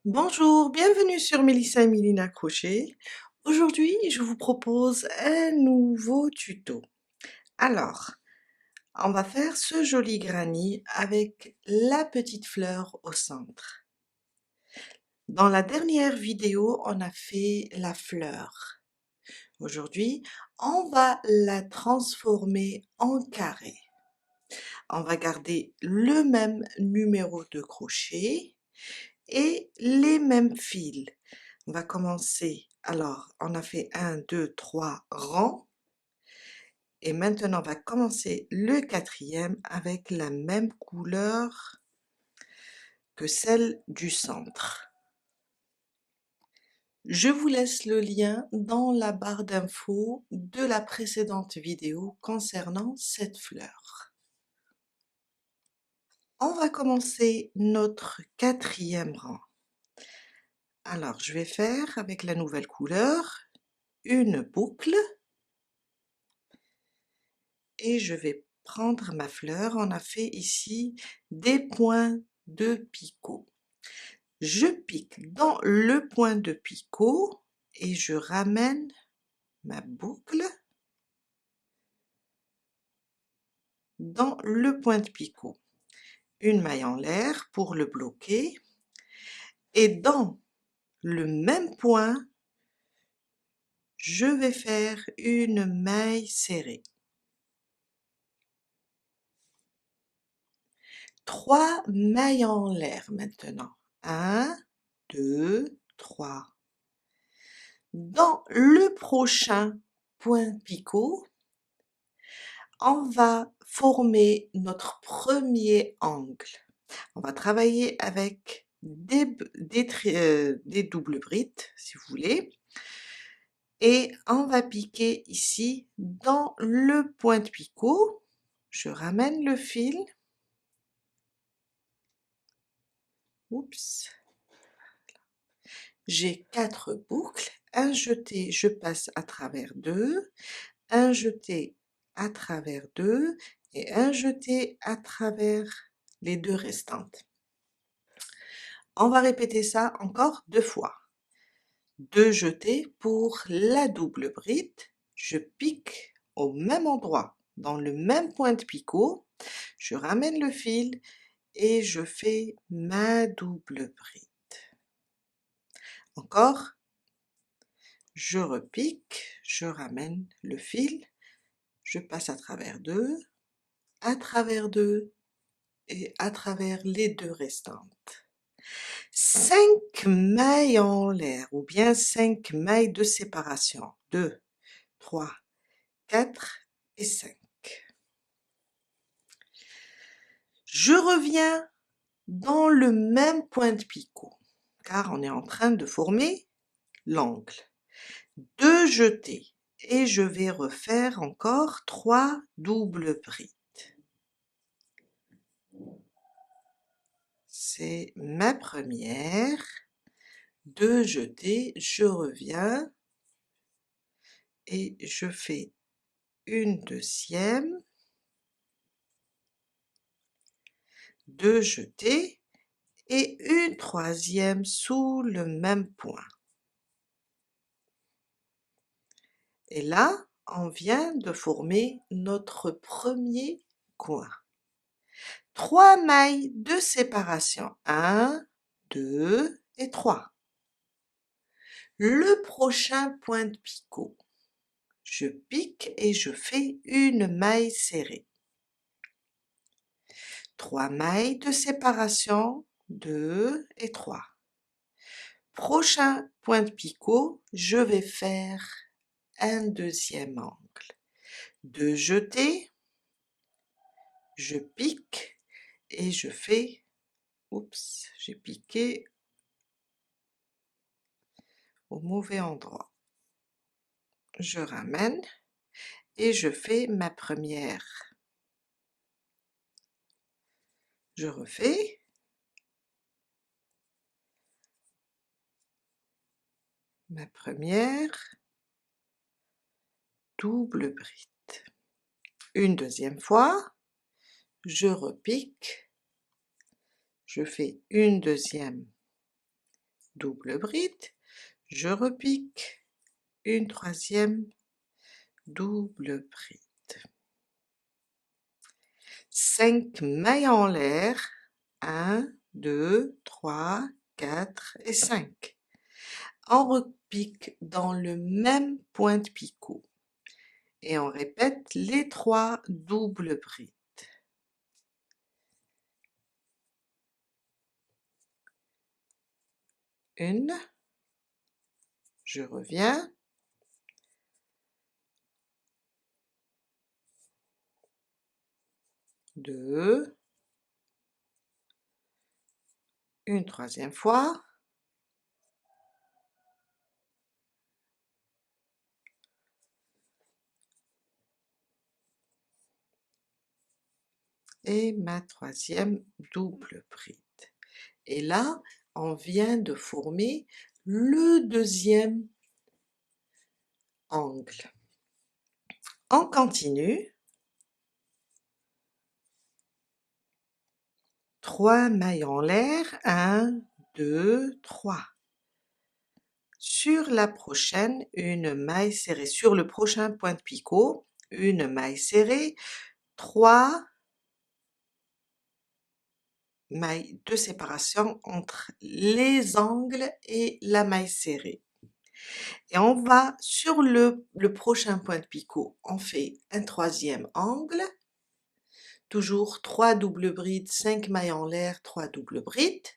Bonjour, bienvenue sur Mélissa et Mélina Crochet. Aujourd'hui, je vous propose un nouveau tuto. Alors, on va faire ce joli granny avec la petite fleur au centre. Dans la dernière vidéo, on a fait la fleur. Aujourd'hui, on va la transformer en carré. On va garder le même numéro de crochet et les mêmes fils. On va commencer, alors on a fait 1, 2, 3 rangs et maintenant on va commencer le quatrième avec la même couleur que celle du centre. Je vous laisse le lien dans la barre d'infos de la précédente vidéo concernant cette fleur. On va commencer notre quatrième rang. Alors je vais faire avec la nouvelle couleur une boucle et je vais prendre ma fleur. On a fait ici des points de picot. Je pique dans le point de picot et je ramène ma boucle dans le point de picot. Une maille en l'air pour le bloquer et dans le même point, je vais faire une maille serrée. 3 mailles en l'air maintenant. 1, 2, 3. Dans le prochain point picot, on va former notre premier angle. On va travailler avec des doubles brides, si vous voulez, et on va piquer ici dans le point de picot. Je ramène le fil. Oups. J'ai 4 boucles. Un jeté, je passe à travers 2. Un jeté à travers 2 et un jeté à travers les 2 restantes. On va répéter ça encore 2 fois. 2 jetés pour la double bride. Je pique au même endroit, dans le même point de picot. Je ramène le fil et je fais ma double bride. Encore, je repique, je ramène le fil, je passe à travers 2 et à travers les 2 restantes. 5 mailles en l'air ou bien 5 mailles de séparation. 2, 3, 4 et 5. Je reviens dans le même point de picot car on est en train de former l'angle. 2 jetés et je vais refaire encore 3 doubles brides. C'est ma première. 2 jetés, je reviens et je fais une deuxième, 2 jetés et une troisième sous le même point. Et là, on vient de former notre premier coin. 3 mailles de séparation, 1, 2 et 3. Le prochain point de picot, je pique et je fais une maille serrée. 3 mailles de séparation, 2 et 3. Prochain point de picot, je vais faire un deuxième angle. 2 jetés, je pique et je fais, oups, j'ai piqué au mauvais endroit. Je ramène et je fais ma première. Je refais. Ma première double bride. Une deuxième fois, je repique, je fais une deuxième double bride, je repique, une troisième double bride. 5 mailles en l'air, 1, 2, 3, 4 et 5. On repique dans le même point de picot et on répète les 3 doubles brides. Une, je reviens, 2, une troisième fois, et ma troisième double bride. Et là, on vient de former le deuxième angle. On continue. 3 mailles en l'air, 1, 2, 3. Sur la prochaine, une maille serrée. Sur le prochain point de picot, une maille serrée, 3 mailles de séparation entre les angles et la maille serrée. Et on va sur le prochain point de picot, on fait un troisième angle, toujours 3 doubles brides, 5 mailles en l'air, 3 doubles brides,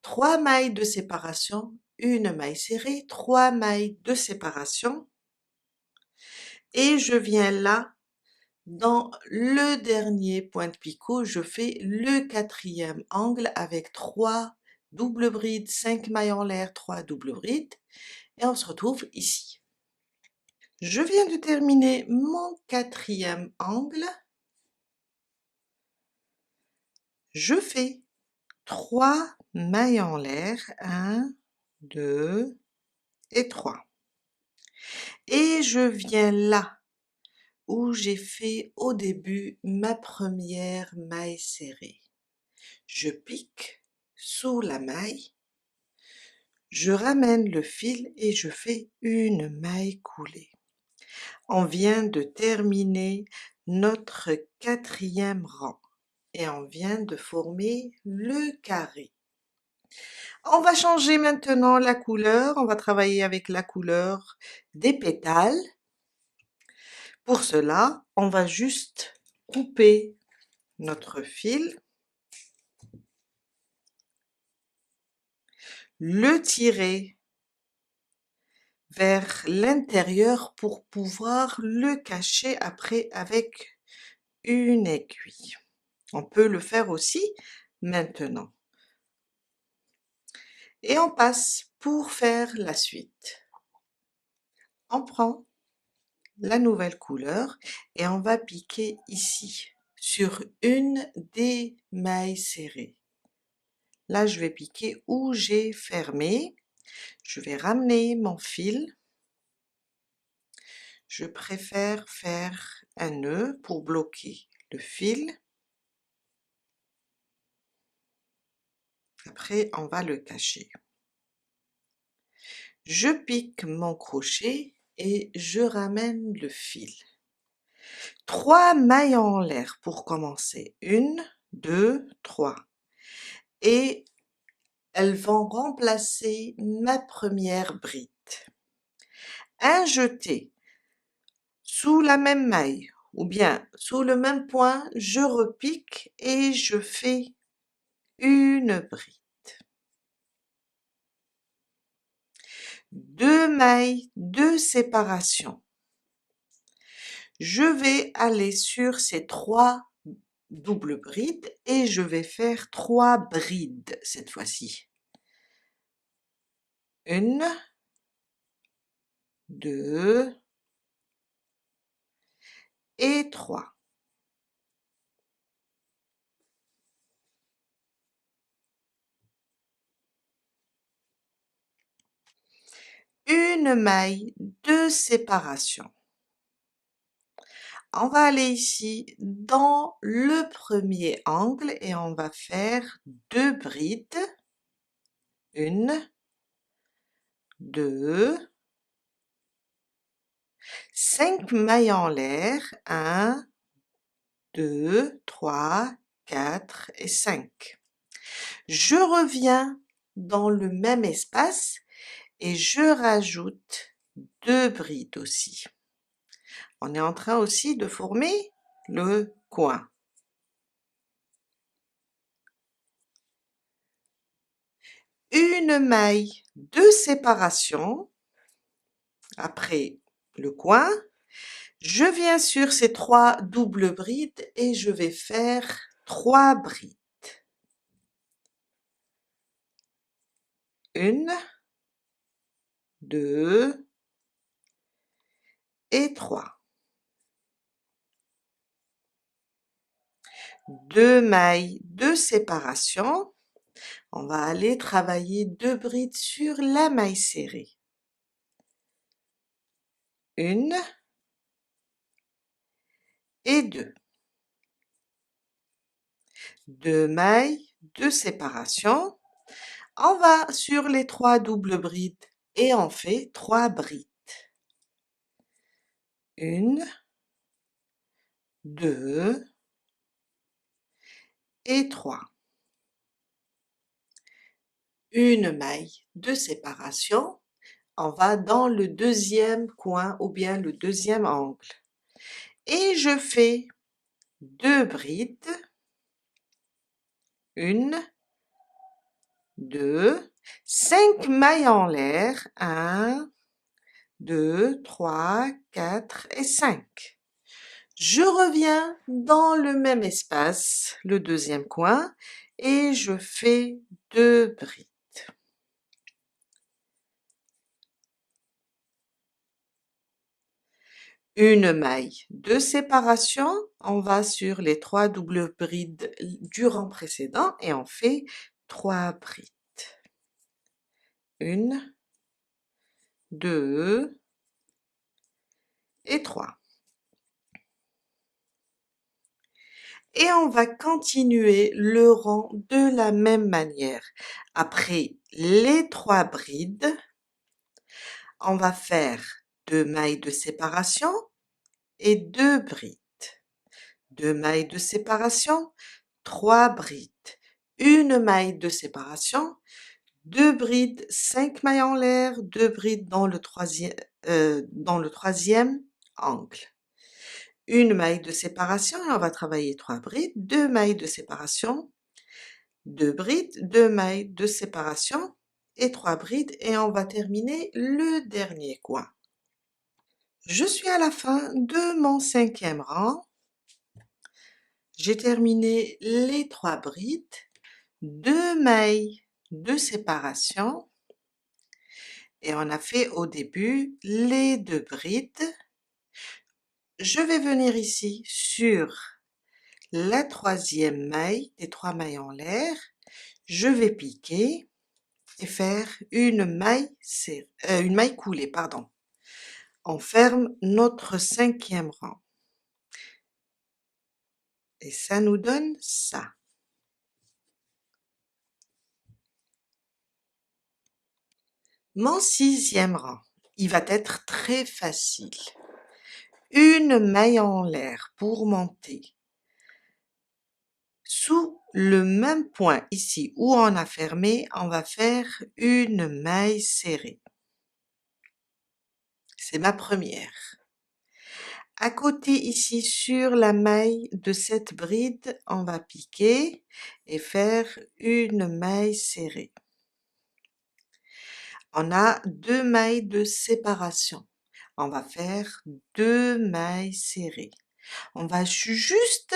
3 mailles de séparation, une maille serrée, 3 mailles de séparation, et je viens là, dans le dernier point de picot, je fais le quatrième angle avec 3 doubles brides, 5 mailles en l'air, 3 doubles brides, et on se retrouve ici. Je viens de terminer mon quatrième angle. Je fais 3 mailles en l'air, 1, 2 et 3. Et je viens là où j'ai fait au début ma première maille serrée. Je pique sous la maille, je ramène le fil et je fais une maille coulée. On vient de terminer notre quatrième rang et on vient de former le carré. On va changer maintenant la couleur, on va travailler avec la couleur des pétales. Pour cela, on va juste couper notre fil, le tirer vers l'intérieur pour pouvoir le cacher après avec une aiguille. On peut le faire aussi maintenant. Et on passe pour faire la suite. On prend la nouvelle couleur et on va piquer ici sur une des mailles serrées. Là, je vais piquer où j'ai fermé. Je vais ramener mon fil. Je préfère faire un nœud pour bloquer le fil. Après, on va le cacher. Je pique mon crochet et je ramène le fil. 3 mailles en l'air pour commencer. 1, 2, 3. Et elles vont remplacer ma première bride. Un jeté sous la même maille ou bien sous le même point, je repique et je fais une bride. 2 mailles de séparation. Je vais aller sur ces 3 doubles brides et je vais faire 3 brides cette fois-ci. 1, 2 et 3. Une maille de séparation. On va aller ici dans le premier angle et on va faire 2 brides. 1 2, 5 mailles en l'air, 1, 2, 3, 4 et 5. Je reviens dans le même espace et je rajoute 2 brides aussi. On est en train aussi de former le coin. Une maille de séparation après le coin. Je viens sur ces 3 doubles brides et je vais faire 3 brides. 1, 2 et 3. 2 mailles de séparation. On va aller travailler 2 brides sur la maille serrée. 1 et 2. 2 mailles de séparation. On va sur les 3 doubles brides et on fait 3 brides. 1, 2 et 3. Une maille de séparation. On va dans le deuxième coin ou bien le deuxième angle. Et je fais 2 brides. 1, 2, 5 mailles en l'air. 1, 2, 3, 4 et 5. Je reviens dans le même espace, le deuxième coin, et je fais 2 brides. Une maille de séparation, on va sur les 3 doubles brides du rang précédent et on fait 3 brides. 1, 2 et 3. Et on va continuer le rang de la même manière. Après les 3 brides, on va faire 2 mailles de séparation et 2 brides. 2 mailles de séparation, 3 brides. Une maille de séparation, 2 brides, 5 mailles en l'air, 2 brides dans le troisième angle. Une maille de séparation et on va travailler 3 brides, 2 mailles de séparation, 2 brides, 2 mailles de séparation et 3 brides et on va terminer le dernier coin. Je suis à la fin de mon 5e rang. J'ai terminé les 3 brides, 2 mailles de séparation et on a fait au début les 2 brides. Je vais venir ici sur la 3e maille des 3 mailles en l'air. Je vais piquer et faire une maille coulée, pardon. On ferme notre 5e rang. Et ça nous donne ça. Mon 6e rang, il va être très facile. Une maille en l'air pour monter. Sous le même point ici où on a fermé, on va faire une maille serrée. C'est ma première. À côté ici sur la maille de cette bride, on va piquer et faire une maille serrée. On a 2 mailles de séparation. On va faire 2 mailles serrées. On va juste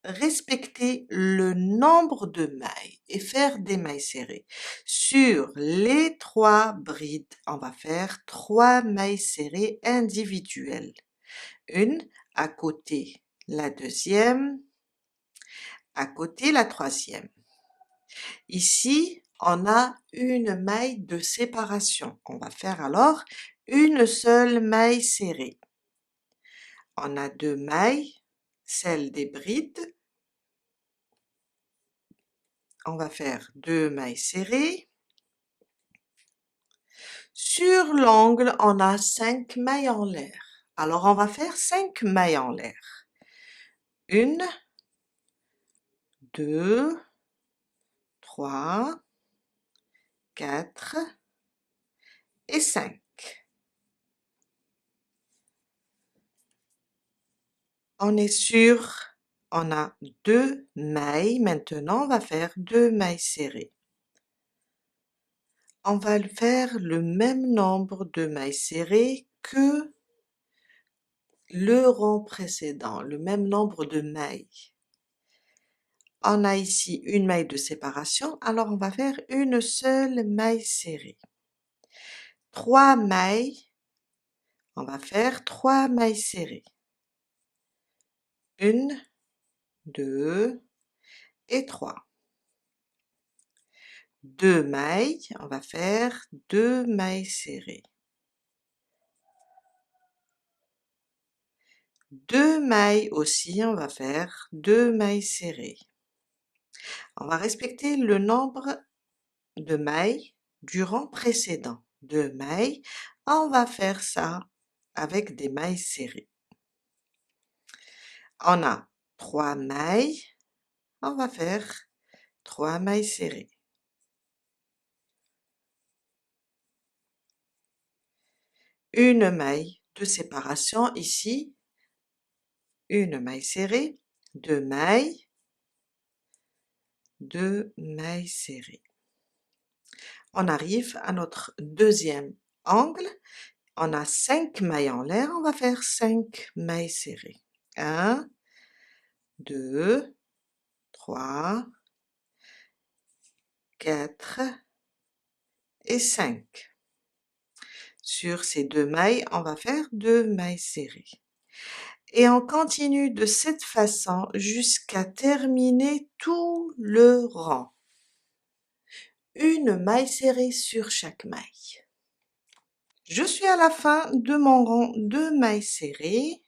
respecter le nombre de mailles et faire des mailles serrées. Sur les 3 brides, on va faire 3 mailles serrées individuelles. Une à côté la deuxième, à côté la troisième. Ici, on a une maille de séparation. On va faire alors une seule maille serrée. On a 2 mailles, celle des brides. On va faire 2 mailles serrées. Sur l'angle, on a 5 mailles en l'air. Alors, on va faire 5 mailles en l'air. 1, 2, 3, 4 et 5. On est sûr, on a 2 mailles. Maintenant, on va faire 2 mailles serrées. On va faire le même nombre de mailles serrées que le rang précédent, le même nombre de mailles. On a ici une maille de séparation, alors on va faire une seule maille serrée. 3 mailles, on va faire 3 mailles serrées. 1, 2 et 3. 2 mailles, on va faire 2 mailles serrées. 2 mailles aussi, on va faire 2 mailles serrées. On va respecter le nombre de mailles du rang précédent. 2 mailles, on va faire ça avec des mailles serrées. On a 3 mailles, on va faire 3 mailles serrées. Une maille de séparation ici, une maille serrée, 2 mailles, 2 mailles serrées. On arrive à notre deuxième angle, on a 5 mailles en l'air, on va faire 5 mailles serrées. 1, 2, 3, 4 et 5. Sur ces 2 mailles, on va faire 2 mailles serrées. Et on continue de cette façon jusqu'à terminer tout le rang. Une maille serrée sur chaque maille. Je suis à la fin de mon rang de mailles serrées.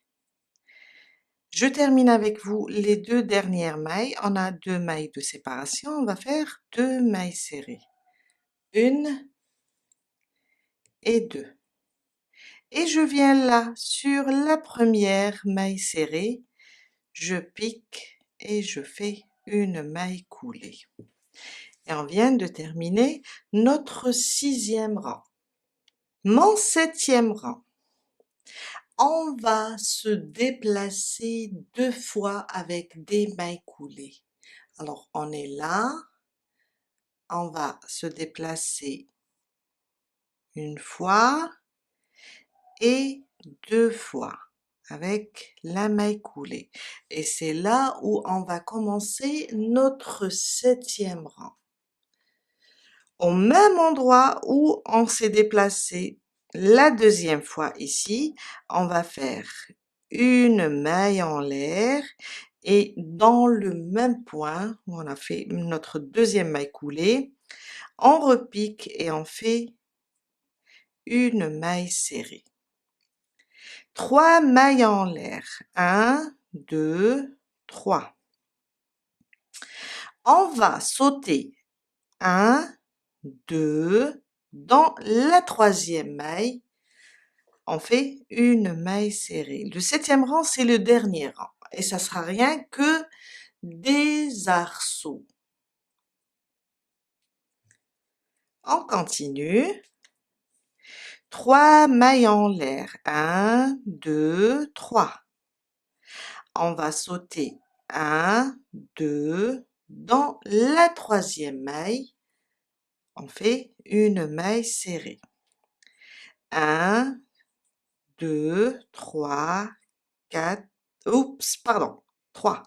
Je termine avec vous les 2 dernières mailles. On a 2 mailles de séparation, on va faire 2 mailles serrées. 1 et 2. Et je viens là, sur la première maille serrée, je pique et je fais une maille coulée. Et on vient de terminer notre 6e rang. Mon 7e rang, on va se déplacer 2 fois avec des mailles coulées. Alors, on est là, on va se déplacer une fois et 2 fois avec la maille coulée. Et c'est là où on va commencer notre 7e rang. Au même endroit où on s'est déplacé la 2e fois ici, on va faire une maille en l'air et dans le même point où on a fait notre 2e maille coulée, on repique et on fait une maille serrée. 3 mailles en l'air. 1, 2, 3. On va sauter 1, 2, dans la 3e maille, on fait une maille serrée. Le 7e rang, c'est le dernier rang et ça sera rien que des arceaux. On continue. 3 mailles en l'air. 1, 2, 3. On va sauter 1, 2, dans la 3e maille, on fait une maille serrée. 1, 2, 3, 4, oups, pardon, 3.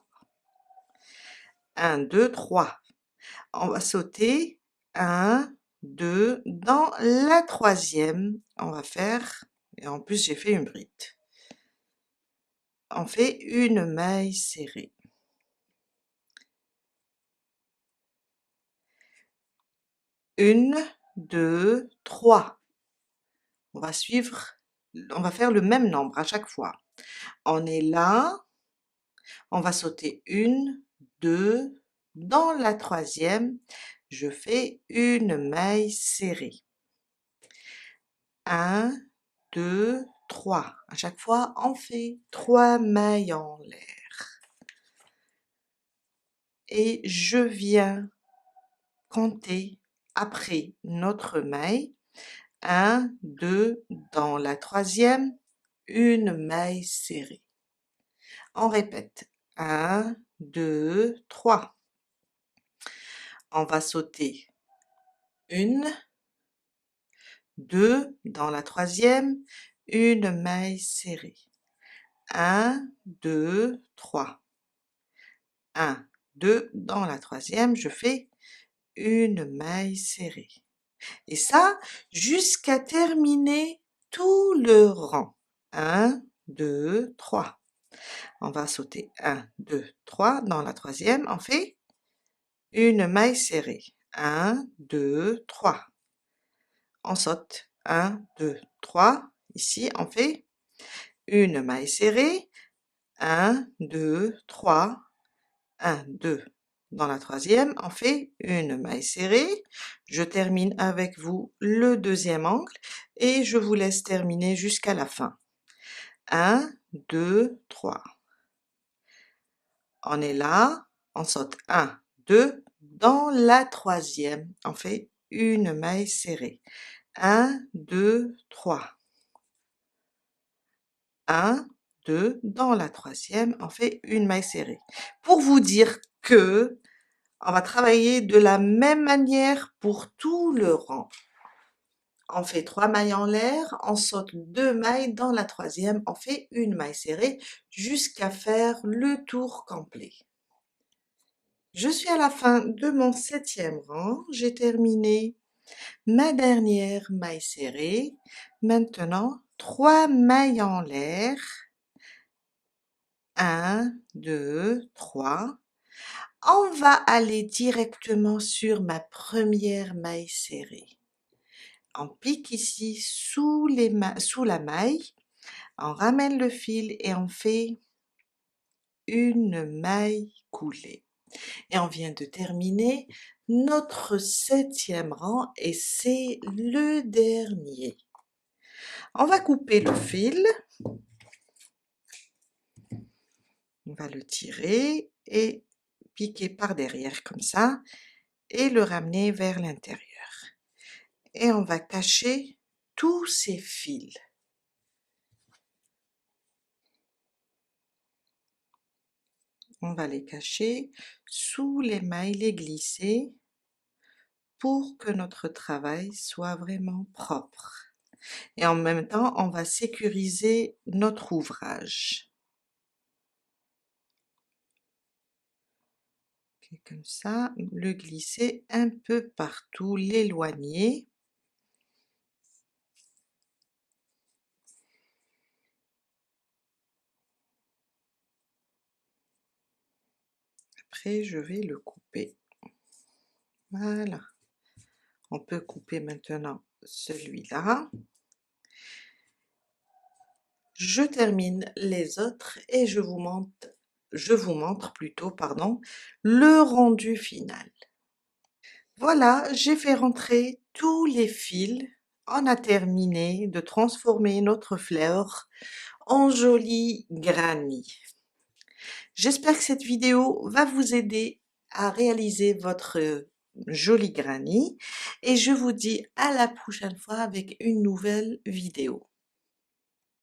1, 2, 3. On va sauter 1, 2, dans la 3e, on va faire, et en plus j'ai fait une bride. On fait une maille serrée. 1, 2, 3. On va suivre, on va faire le même nombre à chaque fois. On est là, on va sauter 1, 2, dans la 3e, je fais une maille serrée. 1, 2, 3. À chaque fois, on fait 3 mailles en l'air. Et je viens compter après notre maille. 1, 2, dans la troisième, une maille serrée. On répète. 1, 2, 3. On va sauter une, 2, dans la troisième, une maille serrée. 1, 2, 3. 1, 2, dans la troisième, je fais une maille serrée. Et ça, jusqu'à terminer tout le rang. 1, 2, 3. On va sauter 1, 2, 3. Dans la troisième, on fait une maille serrée. 1, 2, 3. On saute. 1, 2, 3. Ici, on fait une maille serrée. 1, 2, 3. 1, 2. Dans la troisième, on fait une maille serrée. Je termine avec vous le deuxième angle et je vous laisse terminer jusqu'à la fin. 1, 2, 3. On est là, on saute 1, 2. Dans la troisième, on fait une maille serrée. 1, 2, 3. 1, 2. Dans la troisième, on fait une maille serrée. Pour vous dire que on va travailler de la même manière pour tout le rang. On fait 3 mailles en l'air, on saute 2 mailles, dans la troisième, on fait une maille serrée jusqu'à faire le tour complet. Je suis à la fin de mon 7e rang, j'ai terminé ma dernière maille serrée. Maintenant, 3 mailles en l'air. 1, 2, 3. On va aller directement sur ma première maille serrée. On pique ici sous la maille, on ramène le fil et on fait une maille coulée. Et on vient de terminer notre 7e rang et c'est le dernier. On va couper le fil, on va le tirer et piquer par derrière comme ça et le ramener vers l'intérieur. Et on va cacher tous ces fils. On va les cacher sous les mailles, les glisser pour que notre travail soit vraiment propre. Et en même temps, on va sécuriser notre ouvrage. Okay, comme ça, le glisser un peu partout, l'éloigner. Après, je vais le couper. Voilà. On peut couper maintenant celui-là. Je termine les autres et je vous montre plutôt, pardon, le rendu final. Voilà, j'ai fait rentrer tous les fils. On a terminé de transformer notre fleur en joli granny. J'espère que cette vidéo va vous aider à réaliser votre joli granny et je vous dis à la prochaine fois avec une nouvelle vidéo.